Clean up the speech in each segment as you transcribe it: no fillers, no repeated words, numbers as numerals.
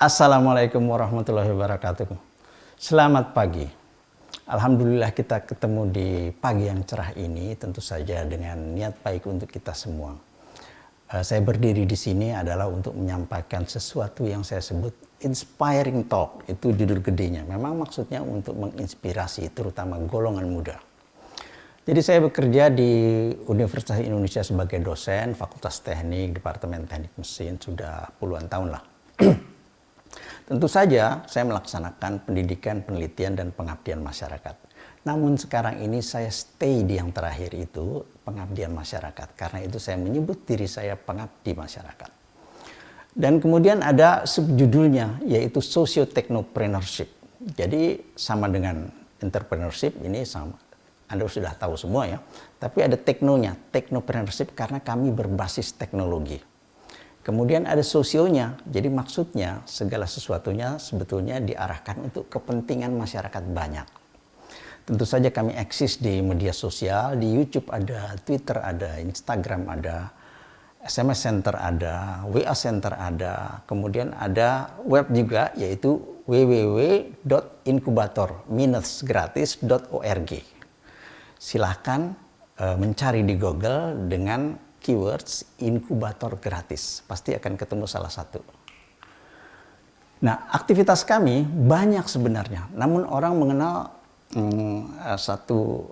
Assalamualaikum warahmatullahi wabarakatuh. Selamat pagi. Alhamdulillah kita ketemu di pagi yang cerah ini, tentu saja dengan niat baik untuk kita semua. Saya berdiri di sini adalah untuk menyampaikan sesuatu yang saya sebut inspiring talk. Itu judul gedenya. Memang maksudnya untuk menginspirasi terutama golongan muda. Jadi saya bekerja di Universitas Indonesia sebagai dosen Fakultas Teknik, Departemen Teknik Mesin sudah puluhan tahun lah. Tentu saja saya melaksanakan pendidikan, penelitian, dan pengabdian masyarakat. Namun sekarang ini saya stay di yang terakhir itu, pengabdian masyarakat. Karena itu saya menyebut diri saya pengabdi masyarakat. Dan kemudian ada subjudulnya, yaitu socio-technopreneurship. Jadi sama dengan entrepreneurship, ini sama. Anda sudah tahu semua ya. Tapi ada teknonya, technopreneurship karena kami berbasis teknologi. Kemudian ada sosionya, jadi maksudnya segala sesuatunya sebetulnya diarahkan untuk kepentingan masyarakat banyak. Tentu saja kami eksis di media sosial, di YouTube ada, Twitter ada, Instagram ada, SMS Center ada, WA Center ada, kemudian ada web juga yaitu www.inkubator-gratis.org. Silahkan mencari di Google dengan keywords inkubator gratis, pasti akan ketemu salah satu. Nah, aktivitas kami banyak sebenarnya, namun orang mengenal satu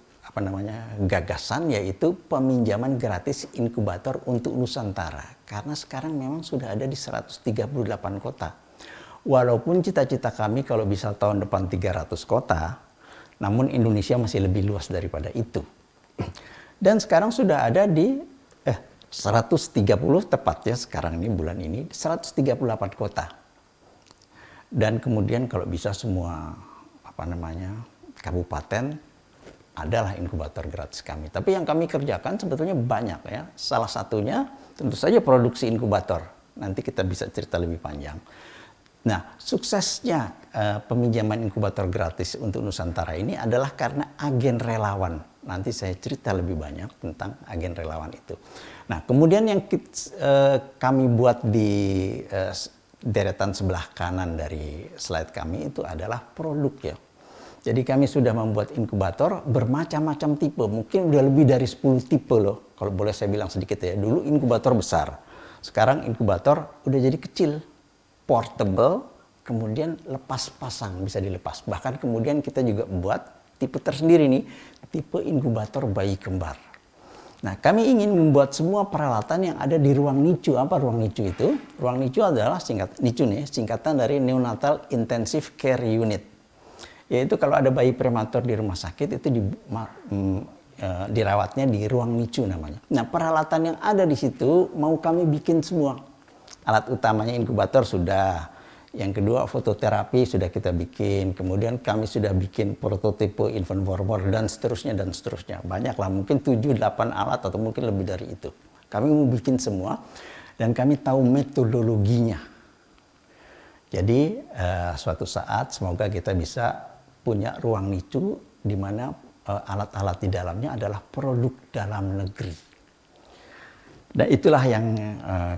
gagasan, yaitu peminjaman gratis inkubator untuk Nusantara. Karena sekarang memang sudah ada di 138 kota. Walaupun cita-cita kami kalau bisa tahun depan 300 kota, namun Indonesia masih lebih luas daripada itu. Dan sekarang sudah ada di 130 tepatnya sekarang ini bulan ini 138 kota. Dan kemudian kalau bisa semua kabupaten adalah inkubator gratis kami. Tapi yang kami kerjakan sebetulnya banyak ya. Salah satunya tentu saja produksi inkubator. Nanti kita bisa cerita lebih panjang. Nah, suksesnya peminjaman inkubator gratis untuk Nusantara ini adalah karena agen relawan. Nanti saya cerita lebih banyak tentang agen relawan itu. Nah, kemudian yang kami buat di deretan sebelah kanan dari slide kami itu adalah produk ya. Jadi kami sudah membuat inkubator bermacam-macam tipe. Mungkin udah lebih dari 10 tipe loh. Kalau boleh saya bilang sedikit ya. Dulu inkubator besar. Sekarang inkubator udah jadi kecil. Portable, kemudian lepas pasang, bisa dilepas. Bahkan kemudian kita juga buat tipe tersendiri nih, tipe inkubator bayi kembar. Nah, kami ingin membuat semua peralatan yang ada di ruang NICU. Apa ruang NICU itu? Ruang NICU adalah singkatan dari Neonatal Intensive Care Unit. Yaitu kalau ada bayi prematur di rumah sakit itu dirawatnya di ruang NICU namanya. Nah, peralatan yang ada di situ mau kami bikin semua. Alat utamanya inkubator sudah, yang kedua fototerapi sudah kita bikin, kemudian kami sudah bikin prototipe infant formula dan seterusnya dan seterusnya. Banyaklah, mungkin 7-8 alat atau mungkin lebih dari itu. Kami mau bikin semua dan kami tahu metodologinya. Jadi suatu saat semoga kita bisa punya ruang NICU di mana alat-alat di dalamnya adalah produk dalam negeri. Dan itulah yang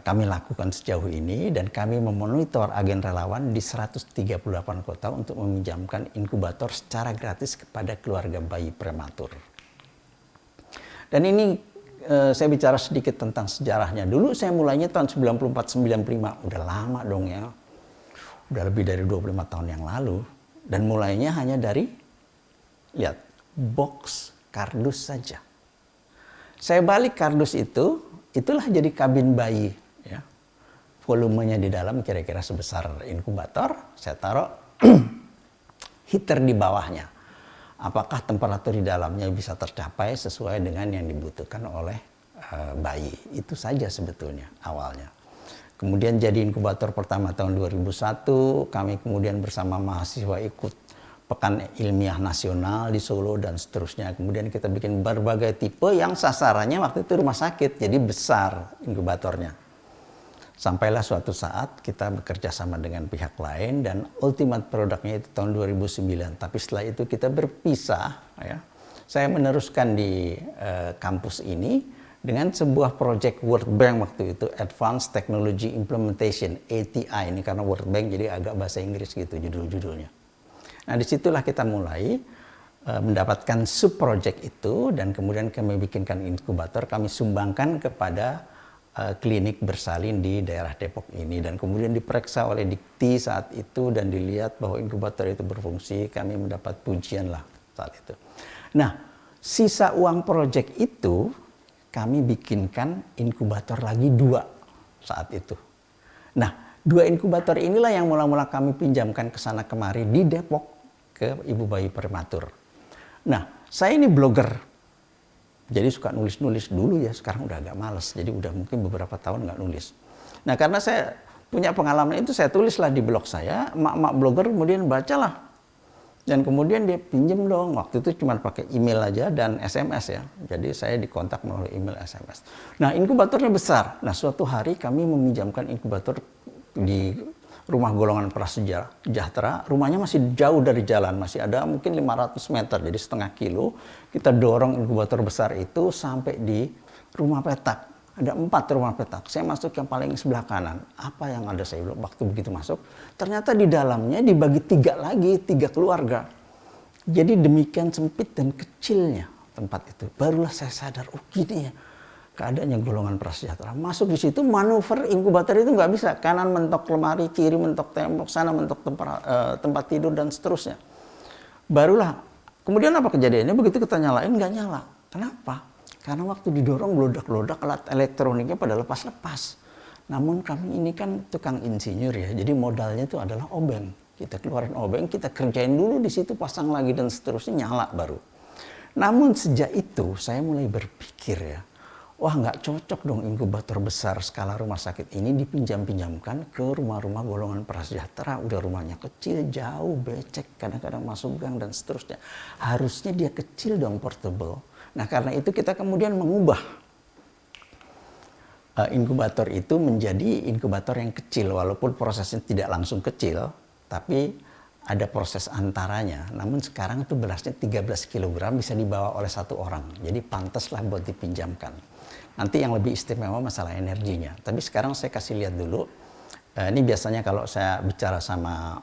kami lakukan sejauh ini, dan kami memonitor agen relawan di 138 kota untuk meminjamkan inkubator secara gratis kepada keluarga bayi prematur. Dan ini saya bicara sedikit tentang sejarahnya. Dulu saya mulainya tahun 94-95, udah lama dong ya. Udah lebih dari 25 tahun yang lalu. Dan mulainya hanya dari, lihat, box kardus saja. Saya balik kardus itu, itulah jadi kabin bayi ya. Volumenya di dalam kira-kira sebesar inkubator, saya taruh heater di bawahnya. Apakah temperatur di dalamnya bisa tercapai sesuai dengan yang dibutuhkan oleh bayi. Itu saja sebetulnya awalnya. Kemudian jadi inkubator pertama tahun 2001, kami kemudian bersama mahasiswa ikut Pekan Ilmiah Nasional di Solo dan seterusnya. Kemudian kita bikin berbagai tipe yang sasarannya waktu itu rumah sakit, jadi besar inkubatornya. Sampailah suatu saat kita bekerja sama dengan pihak lain dan ultimate produknya itu tahun 2009. Tapi setelah itu kita berpisah ya. Saya meneruskan di kampus ini dengan sebuah project World Bank waktu itu, Advanced Technology Implementation, ATI, ini karena World Bank jadi agak bahasa Inggris gitu judul-judulnya. Nah disitulah kita mulai mendapatkan sub-project itu, dan kemudian kami bikinkan inkubator, kami sumbangkan kepada klinik bersalin di daerah Depok ini, dan kemudian diperiksa oleh Dikti saat itu dan dilihat bahwa inkubator itu berfungsi. Kami mendapat pujian lah saat itu. Nah, sisa uang proyek itu kami bikinkan inkubator lagi 2 saat itu. Nah, 2 inkubator inilah yang mula-mula kami pinjamkan ke sana kemari di Depok ke ibu bayi prematur. Nah, saya ini blogger. Jadi suka nulis-nulis dulu ya, sekarang udah agak males. Jadi udah mungkin beberapa tahun nggak nulis. Nah, karena saya punya pengalaman itu, saya tulislah di blog saya, emak-emak blogger kemudian bacalah. Dan kemudian dia pinjem dong, waktu itu cuma pakai email aja dan SMS ya. Jadi saya dikontak melalui email SMS. Nah, inkubatornya besar. Nah, suatu hari kami meminjamkan inkubator di rumah golongan prasejahtera. Rumahnya masih jauh dari jalan, masih ada mungkin 500 meter, jadi setengah kilo. Kita dorong inkubator besar itu sampai di rumah petak. Ada 4 rumah petak. Saya masuk yang paling sebelah kanan. Apa yang ada, saya bilang waktu begitu masuk. Ternyata di dalamnya dibagi 3 lagi, 3 keluarga. Jadi demikian sempit dan kecilnya tempat itu. Barulah saya sadar, oh gini ya keadaannya golongan prasejahtera. Masuk di situ, manuver inkubator itu nggak bisa. Kanan mentok lemari, kiri mentok tembok, sana mentok tempat tidur, dan seterusnya. Barulah, kemudian apa kejadiannya? Begitu kita nyalain, nggak nyala. Kenapa? Karena waktu didorong, gelodak-gelodak, alat elektroniknya pada lepas-lepas. Namun kami ini kan tukang insinyur ya, jadi modalnya itu adalah obeng. Kita keluarin obeng, kita kerjain dulu di situ, pasang lagi, dan seterusnya, nyala baru. Namun sejak itu, saya mulai berpikir ya, wah nggak cocok dong inkubator besar skala rumah sakit ini dipinjam-pinjamkan ke rumah-rumah golongan prasejahtera. Udah rumahnya kecil, jauh, becek, kadang-kadang masuk gang dan seterusnya. Harusnya dia kecil dong, portable. Nah karena itu kita kemudian mengubah inkubator itu menjadi inkubator yang kecil. Walaupun prosesnya tidak langsung kecil, tapi ada proses antaranya. Namun sekarang itu belasnya 13 kg bisa dibawa oleh 1 orang. Jadi pantaslah buat dipinjamkan. Nanti yang lebih istimewa masalah energinya. Tapi sekarang saya kasih lihat dulu. Ini biasanya kalau saya bicara sama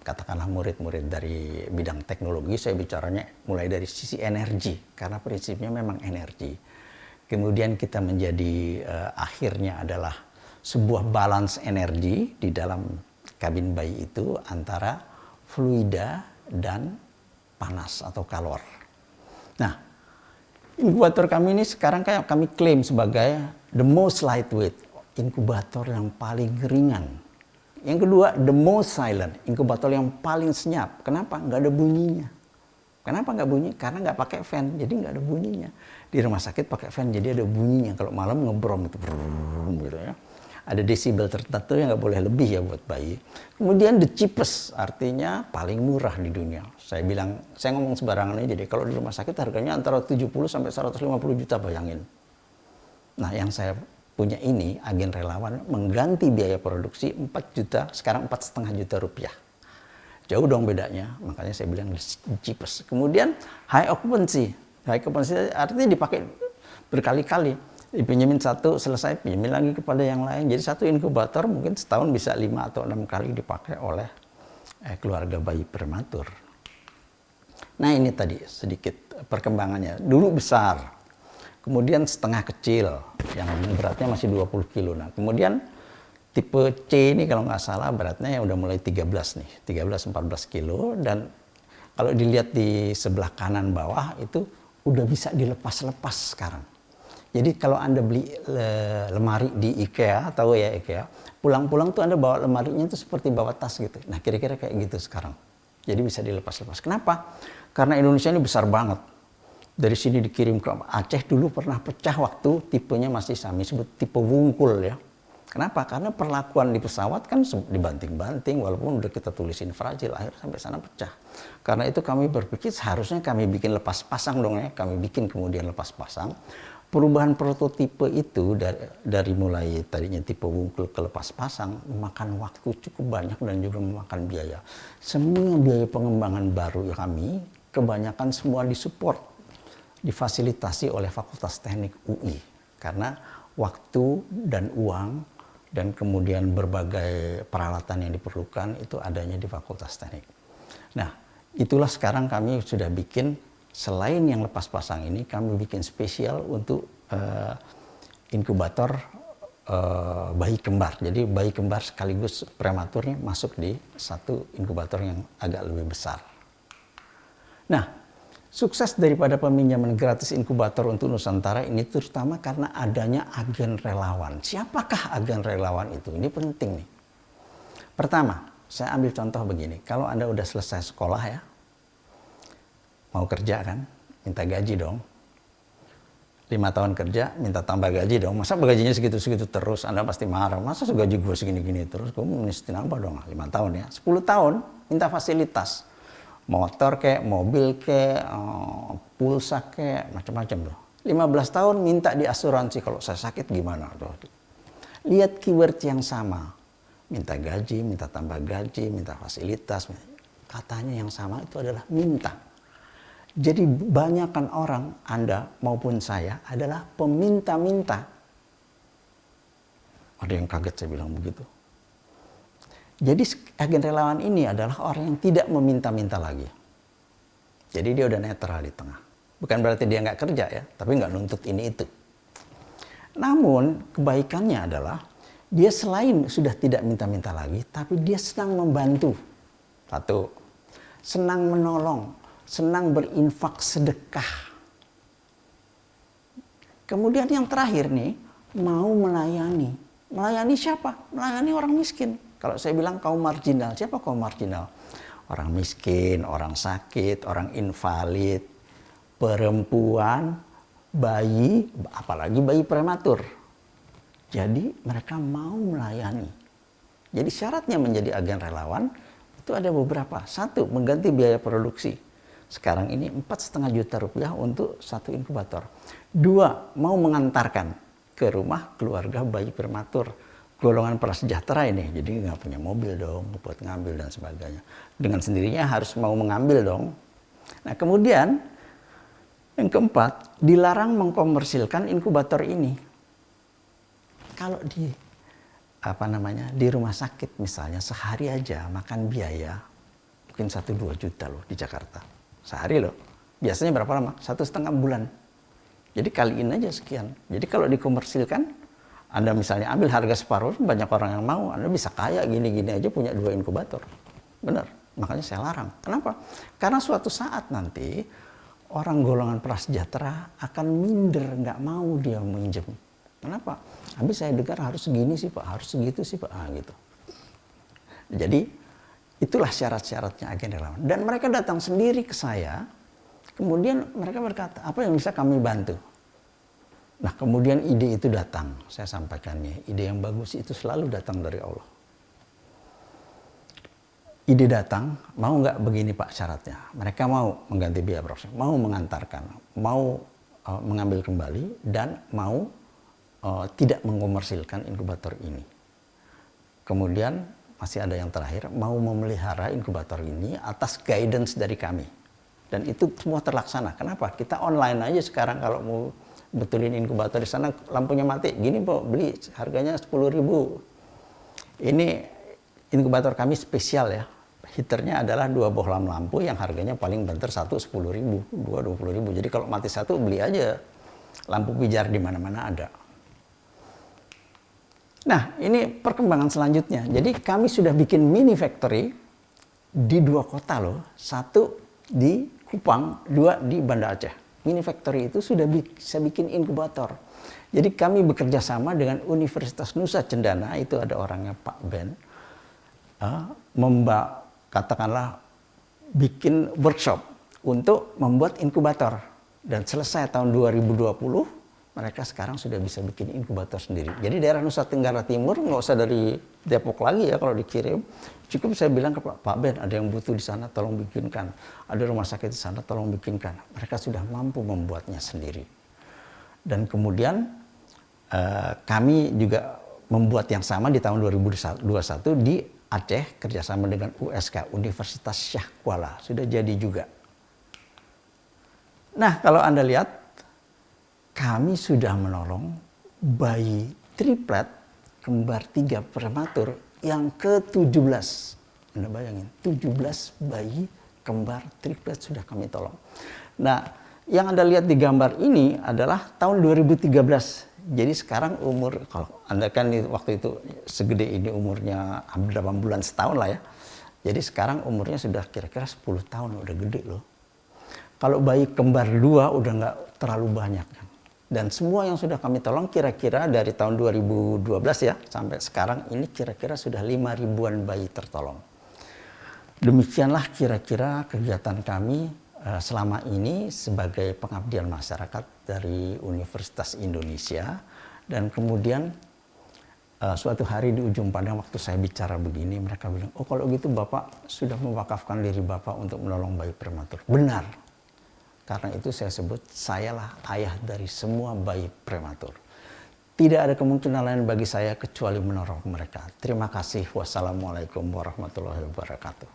katakanlah murid-murid dari bidang teknologi, saya bicaranya mulai dari sisi energi. Karena prinsipnya memang energi. Kemudian kita menjadi akhirnya adalah sebuah balance energi di dalam kabin bayi itu antara fluida dan panas atau kalor. Nah, inkubator kami ini sekarang kayak kami klaim sebagai the most lightweight, inkubator yang paling ringan. Yang kedua, the most silent, inkubator yang paling senyap. Kenapa? Nggak ada bunyinya. Kenapa nggak bunyi? Karena nggak pakai fan, jadi nggak ada bunyinya. Di rumah sakit pakai fan, jadi ada bunyinya. Kalau malam ngebrom itu, gitu ya. Ada desibel tertentu yang nggak boleh lebih ya buat bayi. Kemudian the cheapest, artinya paling murah di dunia. Saya bilang, saya ngomong sembarangan aja, jadi kalau di rumah sakit harganya antara 70 sampai 150 juta, bayangin. Nah yang saya punya ini, agen relawan, mengganti biaya produksi 4 juta, sekarang 4,5 juta rupiah. Jauh dong bedanya, makanya saya bilang the cheapest. Kemudian high occupancy. High occupancy artinya dipakai berkali-kali. Dipinjemin 1, selesai, pinjemin lagi kepada yang lain. Jadi 1 inkubator mungkin setahun bisa 5 atau 6 kali dipakai oleh keluarga bayi prematur. Nah ini tadi sedikit perkembangannya. Dulu besar, kemudian setengah kecil, yang beratnya masih 20 kilo. Nah kemudian tipe C ini kalau nggak salah beratnya yang udah mulai 13 nih, 13-14 kilo. Dan kalau dilihat di sebelah kanan bawah itu udah bisa dilepas-lepas sekarang. Jadi kalau Anda beli lemari di IKEA, tahu ya IKEA, pulang-pulang tuh Anda bawa lemarinya itu seperti bawa tas gitu. Nah kira-kira kayak gitu sekarang. Jadi bisa dilepas-lepas. Kenapa? Karena Indonesia ini besar banget. Dari sini dikirim ke Aceh, dulu pernah pecah waktu tipenya masih sami, sebut tipe wungkul ya. Kenapa? Karena perlakuan di pesawat kan dibanting-banting, walaupun udah kita tulisin fragile, akhirnya sampai sana pecah. Karena itu kami berpikir seharusnya kami bikin lepas pasang dong ya. Kami bikin kemudian lepas pasang. Perubahan prototipe itu dari mulai tadinya tipe wungkul ke lepas pasang memakan waktu cukup banyak dan juga memakan biaya. Semua biaya pengembangan baru kami kebanyakan semua disupport, difasilitasi oleh Fakultas Teknik UI. karena waktu dan uang dan kemudian berbagai peralatan yang diperlukan itu adanya di Fakultas Teknik. Nah, itulah sekarang kami sudah bikin, selain yang lepas pasang ini, kami bikin spesial untuk inkubator bayi kembar. Jadi bayi kembar sekaligus prematurnya masuk di satu inkubator yang agak lebih besar. Nah, sukses daripada peminjaman gratis inkubator untuk Nusantara ini terutama karena adanya agen relawan. Siapakah agen relawan itu? Ini penting nih. Pertama, saya ambil contoh begini. Kalau Anda udah selesai sekolah ya, mau kerja kan, minta gaji dong. 5 tahun kerja, minta tambah gaji dong. Masa gajinya segitu-segitu terus, Anda pasti marah. Masa gaji gue segini-gini terus, kamu mesti nambah dong. 5 tahun ya, 10 tahun minta fasilitas. Motor kayak, mobil kayak, pulsa kayak, macam-macam loh. 15 tahun minta di asuransi, kalau saya sakit gimana? Lihat keyword yang sama. Minta gaji, minta tambah gaji, minta fasilitas. Katanya yang sama itu adalah minta. Jadi banyakkan orang, Anda maupun saya, adalah peminta-minta. Ada yang kaget saya bilang begitu. Jadi agen relawan ini adalah orang yang tidak meminta-minta lagi. Jadi dia udah netral di tengah. Bukan berarti dia nggak kerja ya, tapi nggak nuntut ini itu. Namun kebaikannya adalah dia selain sudah tidak minta-minta lagi, tapi dia senang membantu. Satu, senang menolong, senang berinfak sedekah. Kemudian yang terakhir nih, mau melayani. Melayani siapa? Melayani orang miskin. Kalau saya bilang kaum marginal, siapa kaum marginal? Orang miskin, orang sakit, orang invalid, perempuan, bayi, apalagi bayi prematur. Jadi mereka mau melayani. Jadi syaratnya menjadi agen relawan itu ada beberapa. Satu, mengganti biaya produksi. Sekarang ini 4,5 juta rupiah untuk satu inkubator. 2, mau mengantarkan ke rumah keluarga bayi prematur. Golongan prasejahtera ini, jadi nggak punya mobil dong buat ngambil dan sebagainya. Dengan sendirinya harus mau mengambil dong. Nah kemudian yang keempat, dilarang mengkomersilkan inkubator ini. Kalau di rumah sakit misalnya sehari aja makan biaya mungkin 1-2 juta loh di Jakarta sehari loh. Biasanya berapa lama? 1,5 bulan. Jadi kaliin aja sekian. Jadi kalau dikomersilkan, Anda misalnya ambil harga separuh, banyak orang yang mau. Anda bisa kaya gini-gini aja punya 2 inkubator. Benar, makanya saya larang. Kenapa? Karena suatu saat nanti orang golongan prasejahtera akan minder, nggak mau dia minjem. Kenapa? Habis saya dengar harus segini sih Pak, harus segitu sih Pak. Gitu. Jadi itulah syarat-syaratnya agen relawan. Dan mereka datang sendiri ke saya, kemudian mereka berkata, apa yang bisa kami bantu? Nah kemudian ide itu datang, saya sampaikannya. Ide yang bagus itu selalu datang dari Allah. Ide datang, mau nggak begini Pak syaratnya? Mereka mau mengganti biaya produksi, mau mengantarkan, mau mengambil kembali, dan mau tidak mengkomersilkan inkubator ini. Kemudian masih ada yang terakhir, mau memelihara inkubator ini atas guidance dari kami. Dan itu semua terlaksana. Kenapa? Kita online aja sekarang kalau mau betulin inkubator di sana, lampunya mati. Gini Pak, beli harganya 10.000. Ini inkubator kami spesial ya. Heaternya adalah 2 bohlam lampu yang harganya paling banter 1 10.000, 2 20.000. Jadi kalau mati satu beli aja. Lampu pijar di mana-mana ada. Nah, ini perkembangan selanjutnya. Jadi kami sudah bikin mini factory di 2 kota loh. 1 di Kupang, 2 di Banda Aceh. Mini factory itu sudah bisa bikin inkubator. Jadi kami bekerja sama dengan Universitas Nusa Cendana, itu ada orangnya Pak Ben, katakanlah bikin workshop untuk membuat inkubator. Dan selesai tahun 2020, mereka sekarang sudah bisa bikin inkubator sendiri. Jadi daerah Nusa Tenggara Timur nggak usah dari Depok lagi ya kalau dikirim. Cukup saya bilang ke Pak Ben, ada yang butuh di sana tolong bikinkan. Ada rumah sakit di sana tolong bikinkan. Mereka sudah mampu membuatnya sendiri. Dan kemudian kami juga membuat yang sama di tahun 2021 di Aceh kerjasama dengan USK, Universitas Syah Kuala. Sudah jadi juga. Nah kalau Anda lihat, kami sudah menolong bayi triplet kembar 3 prematur yang ke-17. Anda bayangin, 17 bayi kembar triplet sudah kami tolong. Nah, yang Anda lihat di gambar ini adalah tahun 2013. Jadi sekarang umur, kalau Anda kan waktu itu segede ini umurnya hampir 8 bulan, setahun lah ya. Jadi sekarang umurnya sudah kira-kira 10 tahun, udah gede loh. Kalau bayi kembar 2 udah nggak terlalu banyak. Dan semua yang sudah kami tolong kira-kira dari tahun 2012 ya sampai sekarang ini kira-kira sudah 5 ribuan bayi tertolong. Demikianlah kira-kira kegiatan kami selama ini sebagai pengabdian masyarakat dari Universitas Indonesia. Dan kemudian suatu hari di ujung pandang waktu saya bicara begini, mereka bilang, oh kalau gitu Bapak sudah mewakafkan diri Bapak untuk menolong bayi prematur. Benar. Karena itu saya sebut, sayalah ayah dari semua bayi prematur. Tidak ada kemungkinan lain bagi saya kecuali menolong mereka. Terima kasih. Wassalamualaikum warahmatullahi wabarakatuh.